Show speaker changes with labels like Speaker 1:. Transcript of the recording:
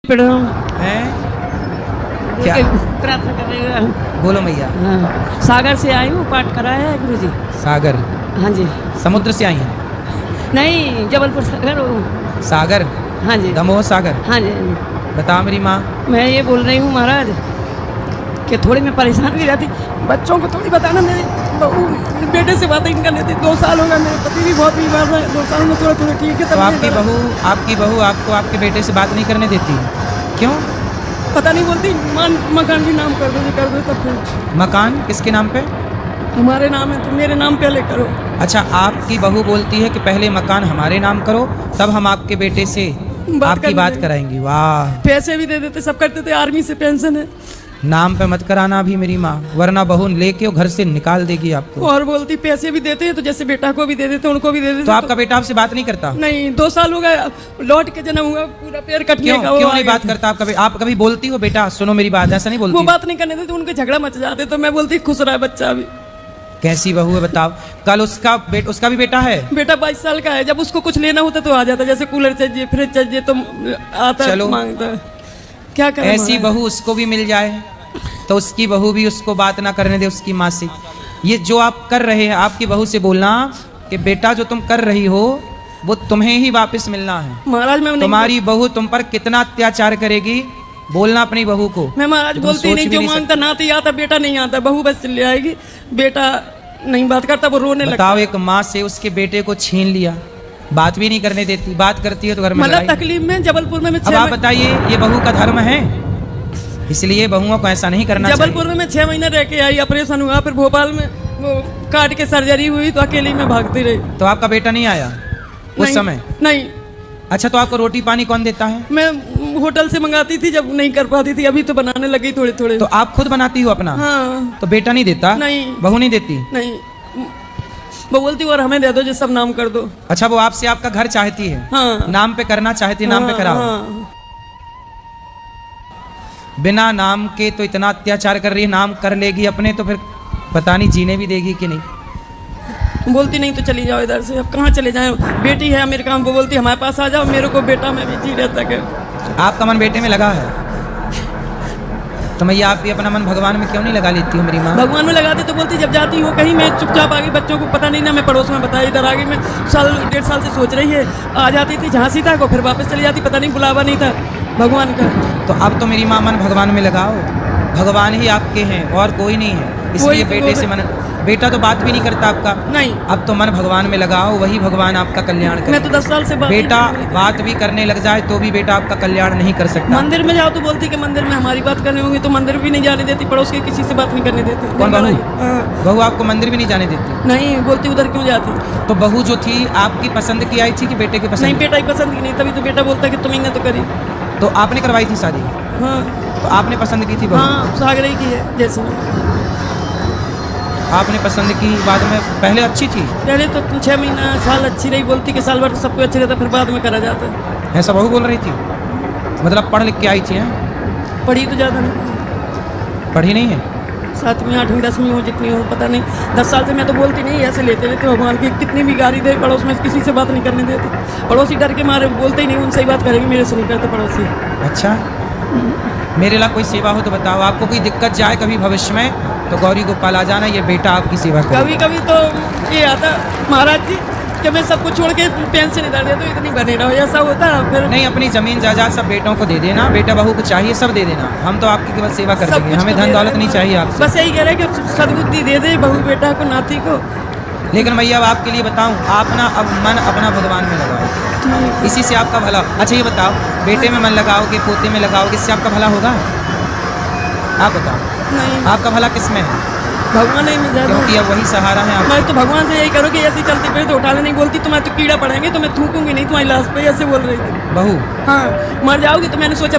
Speaker 1: प्रणाम।
Speaker 2: हैं क्या
Speaker 1: प्रार्थना कर रहे हैं।
Speaker 2: बोलो मैया।
Speaker 1: हाँ, सागर से आई हूँ, पाठ कराया है गुरु जी।
Speaker 2: सागर
Speaker 1: हाँ जी।
Speaker 2: समुद्र से आई हैं?
Speaker 1: नहीं, जबलपुर सागर हूँ।
Speaker 2: सागर
Speaker 1: हाँ जी।
Speaker 2: दमोह सागर।
Speaker 1: हाँ जी, हाँ जी।
Speaker 2: बताओ मेरी माँ।
Speaker 1: मैं ये बोल रही हूँ महाराज कि थोड़ी मैं परेशान भी रहती, बच्चों को थोड़ी बताना। मेरे बहू बेटे से बातें कर लेती। 2 साल हो गए, मेरे पति भी बहुत बीमार है। 2 साल में थोड़ा थोड़ा ठीक है।
Speaker 2: तो आपकी बहू आपको आपके बेटे से बात नहीं करने देती? क्यों?
Speaker 1: पता नहीं, बोलती मकान भी नाम कर दो तब फिर।
Speaker 2: मकान किसके नाम पे?
Speaker 1: हमारे नाम है तो मेरे नाम पहले करो।
Speaker 2: अच्छा, आपकी बहू बोलती है कि पहले मकान हमारे नाम करो, तब हम आपके बेटे से आपकी बात कराएंगी। वाह।
Speaker 1: पैसे भी दे देते, सब करते थे। आर्मी से पेंशन है।
Speaker 2: नाम पे मत कराना अभी मेरी माँ, वरना बहू लेके घर से निकाल देगी आपको।
Speaker 1: और बोलती पैसे भी देते हैं, तो जैसे बेटा को भी दे देते, उनको भी दे देते।
Speaker 2: तो आपका बेटा आपसे बात नहीं करता?
Speaker 1: नहीं, 2 साल हो गए, लौट के जन्म हुआ, पूरा पैर कटने का।
Speaker 2: क्यों नहीं बात करता? आप कभी बोलती हो बेटा सुनो मेरी बात? ऐसा नहीं बोलती?
Speaker 1: वो बात नहीं करने देते, उनके झगड़ा मच जाते। तो मैं बोलती खुश रहा बच्चा भी।
Speaker 2: कैसी बहू है बताओ। कल उसका भी बेटा है?
Speaker 1: बेटा 22 साल का है। जब उसको कुछ लेना होता तो आ जाता, जैसे कूलर चाहिए, फ्रिज चाहिए, तो आता
Speaker 2: चलो
Speaker 1: मांगता है। क्या करें?
Speaker 2: ऐसी बहू उसको भी मिल जाए तो उसकी बहू भी उसको बात ना करने दे उसकी माँ से। ये जो आप कर रहे हैं, आपकी बहू से बोलना कि बेटा जो तुम कर रही हो वो तुम्हें ही वापस मिलना है।
Speaker 1: महाराज मैं
Speaker 2: तुम्हारी बहू तुम पर कितना अत्याचार करेगी, बोलना अपनी बहू को।
Speaker 1: मैं महाराज बोलती नहीं, जो मांगता नाती आता, बेटा नहीं आता। बहू बस ले आएगी, बेटा नहीं बात करता, वो रोने लगता।
Speaker 2: बताओ, एक माँ से उसके बेटे को छीन लिया, बात भी नहीं करने देती, बात करती है तो घर में
Speaker 1: मतलब तकलीफ में। जबलपुर में
Speaker 2: अब आप बताइए, ये बहू का धर्म है? इसलिए बहुओं को ऐसा नहीं करना चाहिए।
Speaker 1: जबलपुर में मैं 6 महीने रह के आई, ऑपरेशन हुआ, फिर भोपाल में वो काट के सर्जरी हुई, तो अकेली में भागती रही।
Speaker 2: तो आपका बेटा नहीं आया उस समय?
Speaker 1: नहीं।
Speaker 2: अच्छा, तो आपको रोटी पानी कौन देता है?
Speaker 1: मैं होटल से मंगाती थी, जब नहीं कर पाती थी। अभी तो बनाने लगी थोड़े थोड़े।
Speaker 2: तो आप खुद बनाती हो अपना?
Speaker 1: हाँ।
Speaker 2: तो बेटा नहीं देता?
Speaker 1: नहीं।
Speaker 2: बहू नहीं देती?
Speaker 1: नहीं, वो बोलती और हमें दे दो, जो सब नाम कर दो।
Speaker 2: अच्छा, वो आपसे आपका घर चाहती है?
Speaker 1: हाँ।
Speaker 2: नाम पे करना चाहती है, नाम पे कराओ।
Speaker 1: हाँ।
Speaker 2: बिना नाम के तो इतना अत्याचार कर रही है, नाम कर लेगी अपने तो फिर पता नहीं जीने भी देगी कि नहीं।
Speaker 1: बोलती नहीं तो चली जाओ इधर से। अब कहाँ चले जाए? बेटी है अमेरिका में, वो बोलती हमारे पास आ जाओ, मेरे को बेटा में भी जी रहता है।
Speaker 2: आपका मन बेटे में लगा है तो मैया आप भी अपना मन भगवान में क्यों नहीं लगा लेती हो मेरी माँ?
Speaker 1: भगवान में लगाते तो बोलती जब जाती हो कहीं, मैं चुपचाप आ गई, बच्चों को पता नहीं ना। मैं पड़ोस में बताया, इधर आ गई। मैं 1.5 साल से सोच रही है। आ जाती थी झांसी तक को, फिर वापस चली जाती। पता नहीं बुलावा नहीं था भगवान का।
Speaker 2: तो अब तो मेरी माँ मन भगवान में लगाओ, भगवान ही आपके हैं और कोई नहीं है। इसलिए बेटे से मन, बेटा तो बात भी नहीं करता आपका।
Speaker 1: नहीं।
Speaker 2: अब तो मन भगवान में लगाओ, वही भगवान आपका कल्याण करे।
Speaker 1: मैं तो 10 साल से
Speaker 2: बेटा बात भी करने लग जाए तो भी बेटा आपका कल्याण नहीं कर सकता।
Speaker 1: मंदिर में जाओ तो बोलती कि मंदिर में हमारी बात करनी होगी, तो मंदिर भी नहीं जाने देती। पड़ोस के किसी से बात नहीं करने देती।
Speaker 2: कौन बहू?
Speaker 1: हाँ।
Speaker 2: बहू आपको मंदिर भी नहीं जाने देती?
Speaker 1: नहीं, बोलती उधर क्यों जाती।
Speaker 2: तो बहू जो थी आपकी पसंद की आई थी कि बेटे की पसंद?
Speaker 1: नहीं, बेटा ही पसंद की नहीं। तभी तो बेटा बोलता कि तुमने तो करी।
Speaker 2: तो आपने करवाई थी शादी?
Speaker 1: हाँ।
Speaker 2: तो आपने पसंद की थी बहू?
Speaker 1: हाँ, सागर ही की है। जैसे
Speaker 2: आपने पसंद की, बाद में पहले अच्छी थी?
Speaker 1: पहले तो 6 महीना साल अच्छी रही। बोलती कि साल भर तो सबको अच्छी रहता, फिर बाद में करा जाता।
Speaker 2: ऐसा बहू बोल रही थी? मतलब पढ़ लिख के आई थी? हैं?
Speaker 1: पढ़ी तो ज़्यादा नहीं।
Speaker 2: पढ़ी नहीं है?
Speaker 1: 7वीं 8वीं 10वीं हो, जितनी हो पता नहीं। 10 साल से मैं तो बोलती नहीं, ऐसे लेते रहते भगवान की। कितनी भी गाली दे, पड़ोस में किसी से बात नहीं करने देते। पड़ोसी डर के मारे बोलते ही नहीं, उनसे ही बात करेंगे, मेरे से नहीं करते पड़ोसी।
Speaker 2: अच्छा, मेरे ला कोई सेवा हो तो बताओ। आपको कोई दिक्कत जाए कभी भविष्य में तो गौरी गोपाल आ जाना, ये बेटा आपकी सेवा करे।
Speaker 1: कभी कभी तो ये आता महाराज जी कि मैं सब कुछ छोड़ के पेंशन इधर दे दो, इतनी बने रहो, ऐसा होता है। फिर
Speaker 2: नहीं, अपनी जमीन जायदाद सब बेटों को दे देना, बेटा बहू को चाहिए सब दे देना। हम तो आपकी केवल सेवा कर देंगे, हमें धन दौलत नहीं चाहिए आपसे।
Speaker 1: बस यही कह रहे हैं कि सद्बुद्धि दे दे बहू बेटा को, नाती को।
Speaker 2: लेकिन भैया अब आपके लिए बताऊं, आप ना अब मन अपना भगवान में लगाओ, इसी से आपका भला। अच्छा ये बताओ, बेटे में मन लगाओगे, पोते में लगाओगे, इससे आपका भला होगा? आप बताओ।
Speaker 1: नहीं,
Speaker 2: आपका भला किस में है?
Speaker 1: भगवान ही में जाता।
Speaker 2: क्योंकि अब वही सहारा है आप।
Speaker 1: मैं तो भगवान से यही करो कि ऐसी चलती फिर तो उठाने नहीं। बोलती तुम्हें तो कीड़ा पड़ेंगे तो मैं थूकूंगी नहीं तुम्हारी लाश पे, ऐसे बोल रही थी
Speaker 2: बहू।
Speaker 1: हाँ, मर जाओगी तो मैंने सोचा